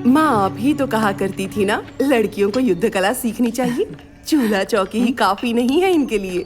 माँ आप ही तो कहा करती थी ना, लड़कियों को युद्ध कला सीखनी चाहिए। चूल्हा चौकी ही काफी नहीं है इनके लिए।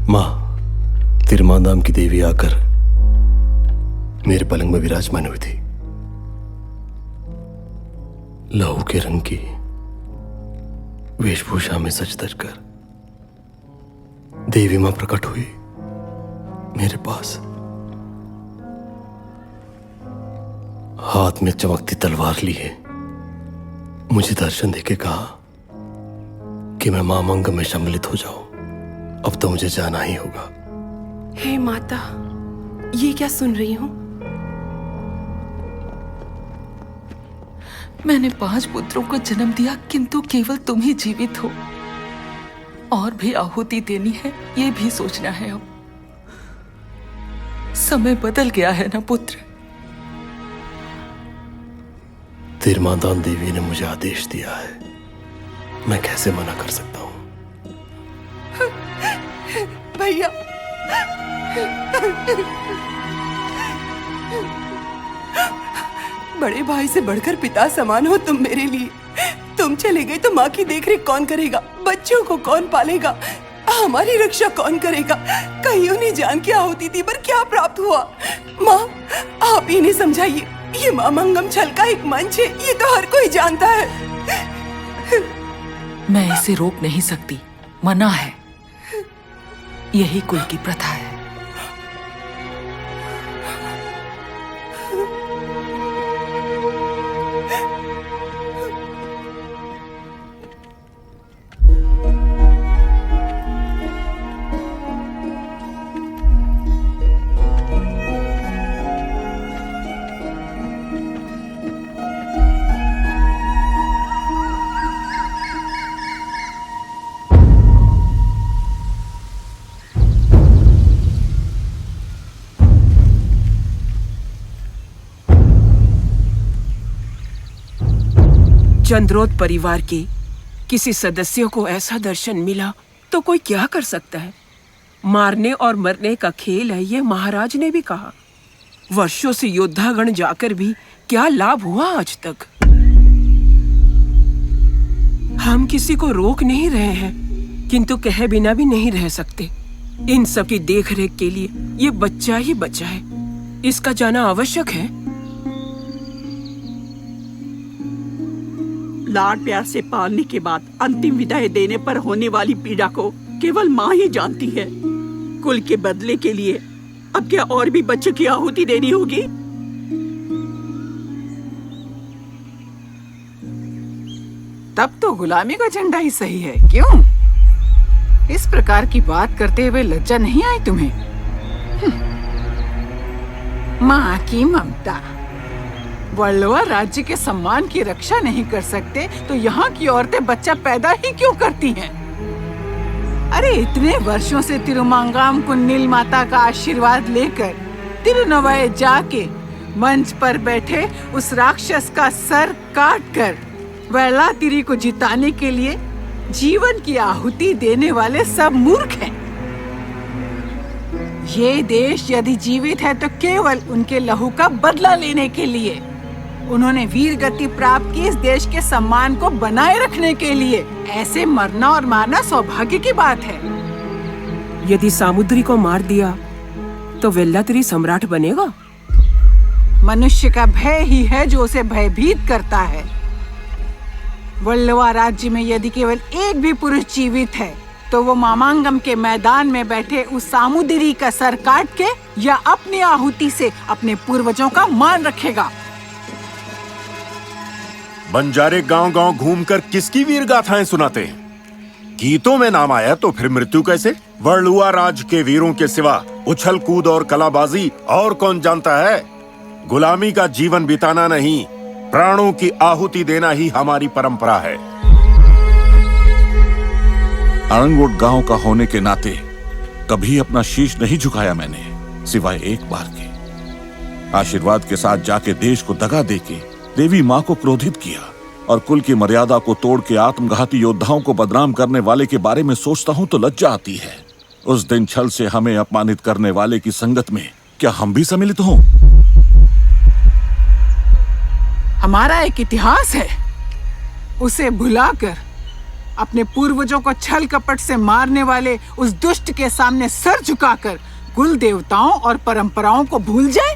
माँ, तिरमांदाम की देवी आकर मेरे पलंग में विराजमान हुई थी। लहू के रंग की वेशभूषा में सज धज कर देवी मां प्रकट हुई मेरे पास। हाथ में चमकती तलवार लिए मुझे दर्शन देके कहा कि मैं मां मंग में सम्मिलित हो जाऊं। अब तो मुझे जाना ही होगा। हे माता, ये क्या सुन रही हूँ? मैंने 5 पुत्रों को जन्म दिया, किंतु केवल तुम ही जीवित हो। और भी आहुति देनी है, ये भी सोचना है। अब समय बदल गया है ना पुत्र। तिरमांदान देवी ने मुझे आदेश दिया है, मैं कैसे मना कर सकता हूँ? भैया, बड़े भाई से बढ़कर पिता समान हो तुम मेरे लिए। तुम चले गए तो माँ की देखरेख कौन करेगा? बच्चों को कौन पालेगा? हमारी रक्षा कौन करेगा? कहीं उन्हें जान की आहुति दी पर क्या प्राप्त हुआ? माँ, आप ही नहीं समझाइए। ये माँ मंगम छल का एक मंच है, ये तो हर कोई जानता है। मैं इसे रोक नहीं सकती, मना है। यही कुल की प्रथा है। चंद्रोत परिवार के किसी सदस्य को ऐसा दर्शन मिला तो कोई क्या कर सकता है? मारने और मरने का खेल है, ये महाराज ने भी कहा। वर्षों से योद्धागण जाकर भी क्या लाभ हुआ आज तक? हम किसी को रोक नहीं रहे हैं, किंतु कहे बिना भी नहीं रह सकते। इन सब की देखरेख के लिए ये बच्चा ही बचा है, इसका जाना आवश्यक है। लाड प्यार से पालने के बाद अंतिम विदाई देने पर होने वाली पीड़ा को केवल माँ ही जानती है। कुल के बदले के लिए अब क्या और भी बच्चों की आहुति देनी होगी? तब तो गुलामी का झंडा ही सही है। क्यों इस प्रकार की बात करते हुए लज्जा नहीं आई तुम्हें? माँ की ममता। वर्लवा राज्य के सम्मान की रक्षा नहीं कर सकते तो यहाँ की औरतें बच्चा पैदा ही क्यों करती हैं? अरे इतने वर्षों से तिरुमांगाम कुन्नील माता का आशीर्वाद लेकर तिरुनवाय जाके मंच पर बैठे उस राक्षस का सर काटकर वेलातिरी को जिताने के लिए जीवन की आहुति देने वाले सब मूर्ख हैं। ये देश यदि जीवित है तो केवल उनके लहू का बदला लेने के लिए। उन्होंने वीर गति प्राप्त की इस देश के सम्मान को बनाए रखने के लिए। ऐसे मरना और मारना सौभाग्य की बात है। यदि सामुद्री को मार दिया तो वेल्लातिरी सम्राट बनेगा? मनुष्य का भय ही है जो उसे भयभीत करता है। वल्लवा राज्य में यदि केवल एक भी पुरुष जीवित है तो वो मामांगम के मैदान में बैठे उस सामुद्री का सर काट के या अपनी आहुति से अपने पूर्वजों का मान रखेगा। बंजारे गांव-गांव घूमकर किसकी वीर गाथाएं सुनाते हैं? गीतों में नाम आया तो फिर मृत्यु कैसे? वर्लुआ राज के वीरों के सिवा उछल कूद और कलाबाजी और कौन जानता है? गुलामी का जीवन बिताना नहीं, प्राणों की आहुति देना ही हमारी परंपरा है। आरंगवुड गांव का होने के नाते कभी अपना शीश नहीं झुकाया मैंने, सिवाय एक बार के। आशीर्वाद के साथ जाके देश को दगा देके देवी माँ को क्रोधित किया और कुल की मर्यादा को तोड़ के आत्मघाती योद्धाओं को बदनाम करने वाले के बारे में सोचता हूँ तो लज्जा आती है। उस दिन छल से हमें अपमानित करने वाले की संगत में क्या हम भी सम्मिलित हों? हमारा एक इतिहास है, उसे भुलाकर अपने पूर्वजों को छल कपट से मारने वाले उस दुष्ट के सामने सर झुकाकर कुल देवताओं और परंपराओं को भूल जाए।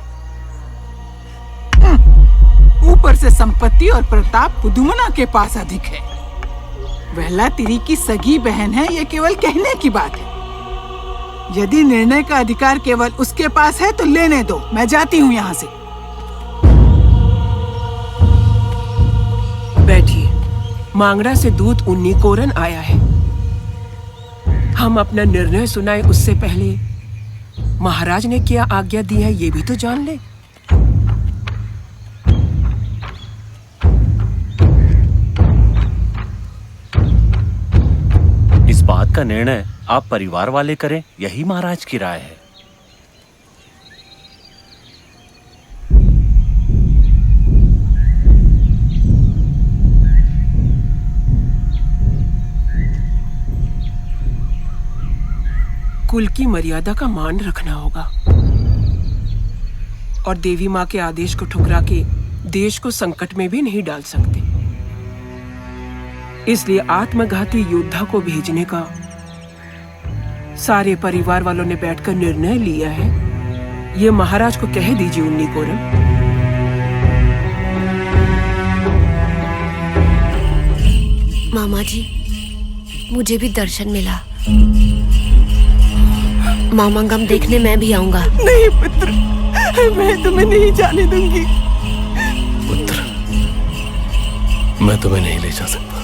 ऊपर से संपत्ति और प्रताप पुदुमना के पास अधिक है। वहला तिरी की सगी बहन है, ये केवल कहने की बात है। यदि निर्णय का अधिकार केवल उसके पास है तो लेने दो, मैं जाती हूँ यहाँ से। बैठिए, मांगड़ा से दूत उन्नीकोरन आया है। हम अपना निर्णय सुनाए उससे पहले महाराज ने क्या आज्ञा दी है ये भी तो जान ले। इस बात का निर्णय आप परिवार वाले करें, यही महाराज की राय है। कुल की मर्यादा का मान रखना होगा और देवी माँ के आदेश को ठुकरा के देश को संकट में भी नहीं डाल सकते। इसलिए आत्मघाती योद्धा को भेजने का सारे परिवार वालों ने बैठकर निर्णय लिया है। ये महाराज को कह दीजिए उन्नीकोरन। मामा जी, मुझे भी दर्शन मिला। मामांगम देखने मैं भी आऊंगा। नहीं पुत्र, मैं तुम्हें नहीं जाने दूंगी। पुत्र, मैं तुम्हें नहीं ले जा सकता।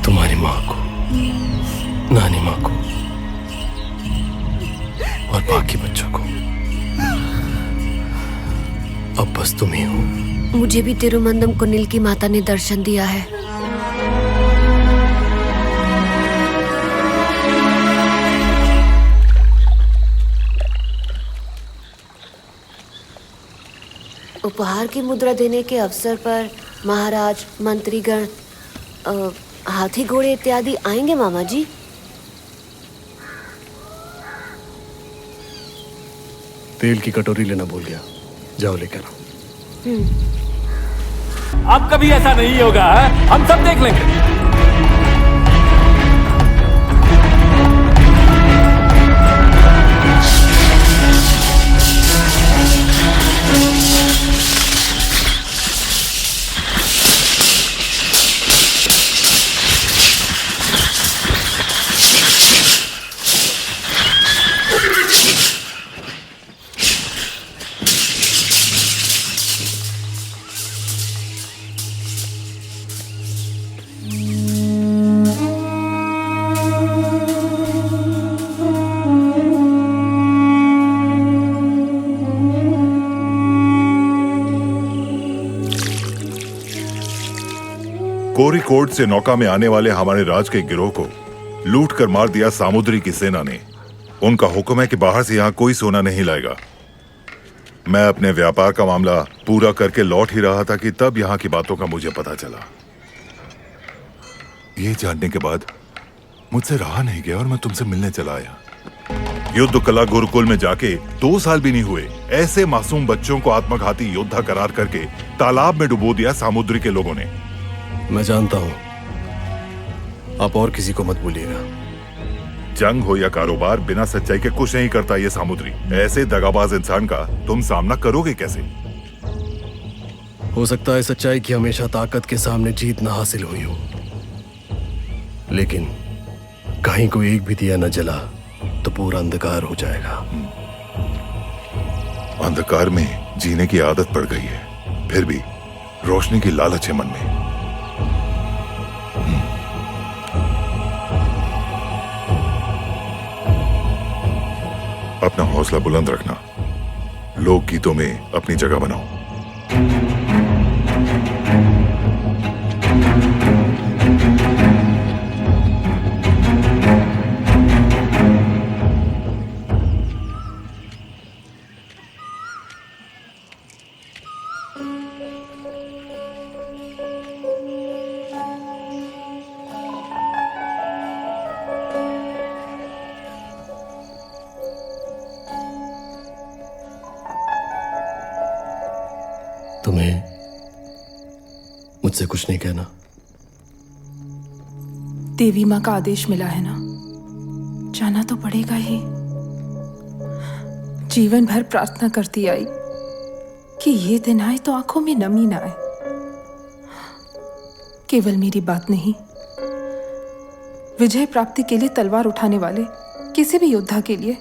तुम्हारी माँ को, नानी माँ को और बाकी बच्चों को अब बस तुम ही हो। मुझे भी तिरुमंदम कुनिल की माता ने दर्शन दिया है। उपहार की मुद्रा देने के अवसर पर महाराज, मंत्रीगण, हाथी घोड़े इत्यादि आएंगे मामा जी। तेल की कटोरी लेना भूल गया, जाओ लेकर आओ। अब कभी ऐसा नहीं होगा, हम सब देख लेंगे। कोरिकोड से नौका में आने वाले हमारे राज के गिरोह को लूट कर मार दिया सामुद्री की सेना ने। उनका हुक्म है कि बाहर से यहाँ कोई सोना नहीं लाएगा। मैं अपने व्यापार का मामला पूरा करके लौट ही रहा था कि तब यहाँ की बातों का मुझे पता चला। ये जानने के बाद मुझसे रहा नहीं गया और मैं तुमसे मिलने चला आया। युद्ध कला गुरुकुल में जाके 2 साल भी नहीं हुए, ऐसे मासूम बच्चों को आत्मघाती योद्धा करार करके तालाब में डुबो दिया सामुद्री के लोगों ने। मैं जानता हूं, आप और किसी को मत भूलिएगा। जंग हो या कारोबार, बिना सच्चाई के कुछ नहीं करता ये सामुद्री। ऐसे दगाबाज इंसान का तुम सामना करोगे कैसे? हो सकता है सच्चाई की हमेशा ताकत के सामने जीत न हासिल हुई हो, लेकिन कहीं कोई एक भी दिया न जला तो पूरा अंधकार हो जाएगा। अंधकार में जीने की आदत पड़ गई है, फिर भी रोशनी की लालच है मन में। अपना हौसला बुलंद रखना, लोकगीतों में अपनी जगह बनाओ। तुम्हें मुझसे कुछ नहीं कहना? देवी माँ का आदेश मिला है ना, जाना तो पड़ेगा ही। जीवन भर प्रार्थना करती आई कि ये दिन आए तो आंखों में नमी ना आए। केवल मेरी बात नहीं, विजय प्राप्ति के लिए तलवार उठाने वाले किसी भी योद्धा के लिए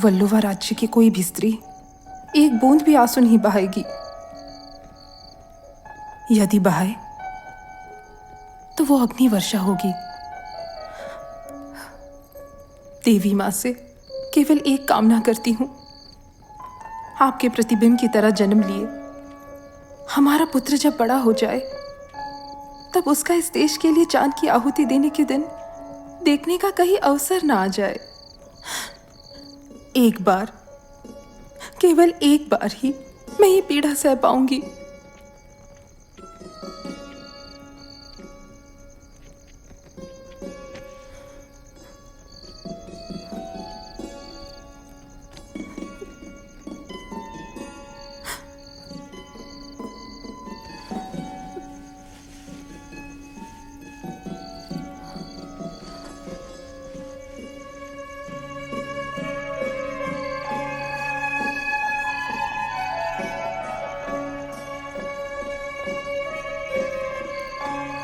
वल्लुवा राज्य की कोई भी स्त्री एक बूंद भी आंसू नहीं बहाएगी। यदि बहाए तो वो अग्नि वर्षा होगी। देवी मां से केवल एक कामना करती हूं, आपके प्रतिबिंब की तरह जन्म लिए हमारा पुत्र जब बड़ा हो जाए तब उसका इस देश के लिए जान की आहुति देने के दिन देखने का कहीं अवसर ना आ जाए। एक बार, केवल एक बार ही मैं ये पीड़ा सह पाऊंगी।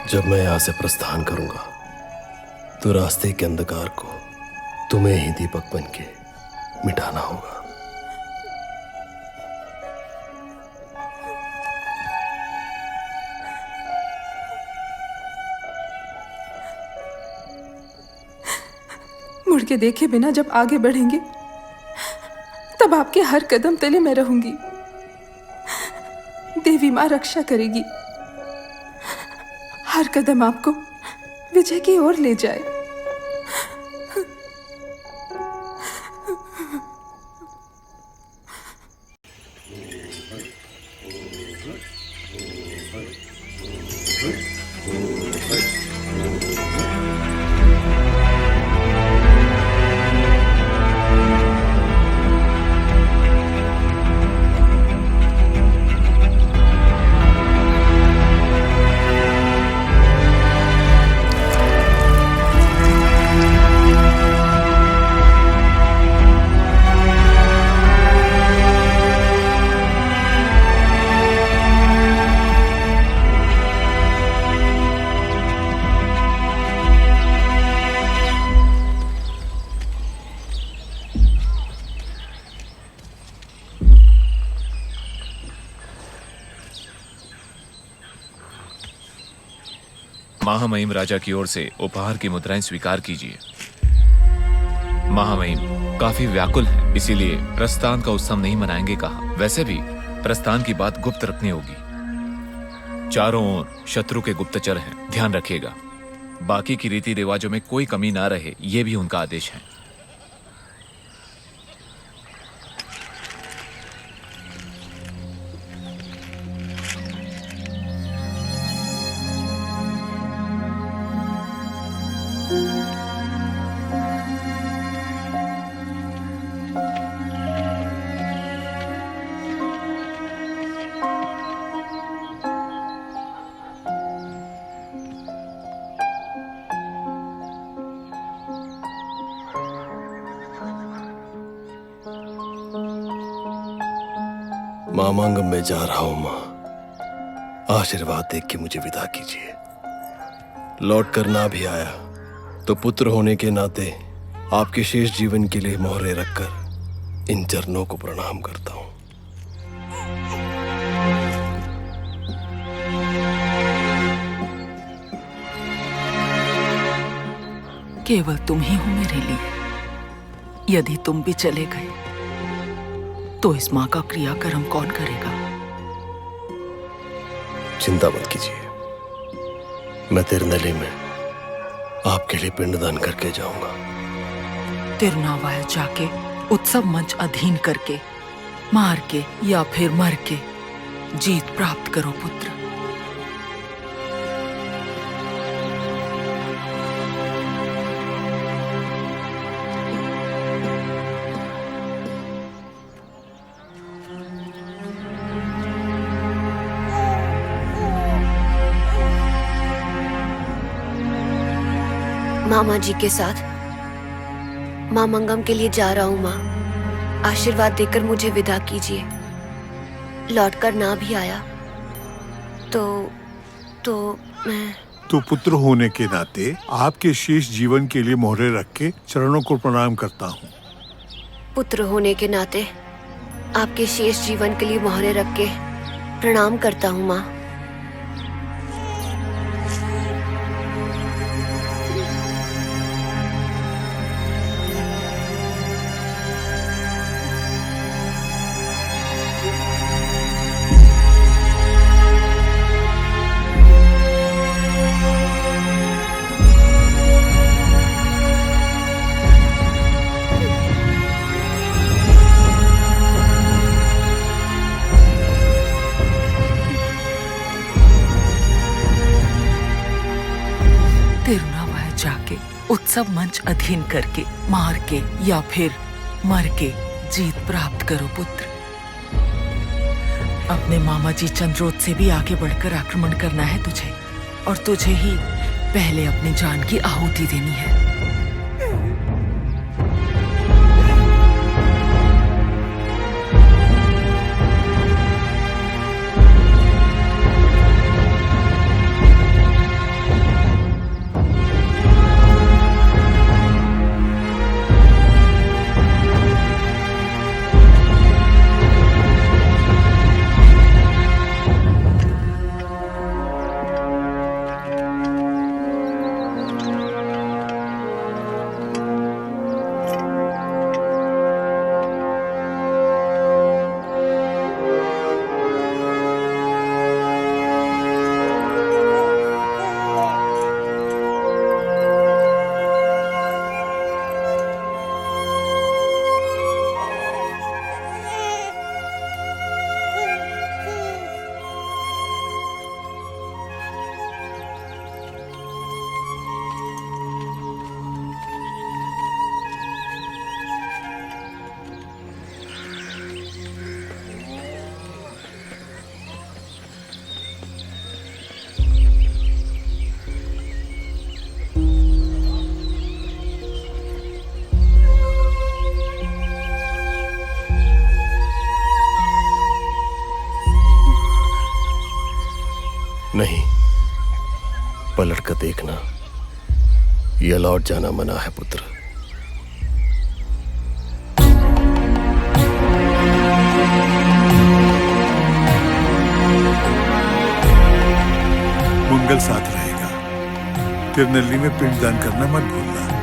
जब मैं यहां से प्रस्थान करूंगा तो रास्ते के अंधकार को तुम्हें ही दीपक बन के मिटाना होगा। मुड़ के देखे बिना जब आगे बढ़ेंगे तब आपके हर कदम तले मैं रहूंगी। देवी मां रक्षा करेगी, हर कदम आपको विजय की ओर ले जाए। महामहिम राजा की ओर से उपहार की मुद्राएं स्वीकार कीजिए। महामहिम काफी व्याकुल है, इसीलिए प्रस्थान का उत्सव नहीं मनाएंगे कहा। वैसे भी प्रस्थान की बात गुप्त रखनी होगी। चारों ओर शत्रु के गुप्तचर हैं, ध्यान रखिएगा। बाकी की रीति रिवाजों में कोई कमी ना रहे, ये भी उनका आदेश है। मामांगम में जा रहा हूं मां, आशीर्वाद देख के मुझे विदा कीजिए। लौट कर ना भी आया तो पुत्र होने के नाते आपके शेष जीवन के लिए मोहरे रखकर इन चरणों को प्रणाम करता हूं। केवल तुम ही हो मेरे लिए। यदि तुम भी चले गए तो इस माँ का क्रियाकर्म कौन करेगा? चिंता मत कीजिए, मैं तिरुनेली में आपके लिए पिंडदान करके जाऊंगा। तिरुनावाया जाके उत्सव मंच अधीन करके, मार के या फिर मर के जीत प्राप्त करो पुत्र। मामा जी के साथ माँ मंगम के लिए जा रहा हूँ। माँ, आशीर्वाद देकर मुझे विदा कीजिए। लौटकर ना भी आया तो मैं तो पुत्र होने के नाते आपके शेष जीवन के लिए मोहरे रख के चरणों को प्रणाम करता हूँ। पुत्र होने के नाते आपके शेष जीवन के लिए मोहरे रख के प्रणाम करता हूँ। माँ, तिरुनावाया जाके उत्सव मंच अधीन करके, मार के या फिर मर के जीत प्राप्त करो पुत्र। अपने मामा जी चंद्रोत से भी आगे बढ़कर आक्रमण करना है तुझे, और तुझे ही पहले अपनी जान की आहुति देनी है। नहीं, पलट कर देखना, यह लौट जाना मना है पुत्र। मंगल साथ रहेगा। तिरुनेली में पिंडदान करना मत भूलना।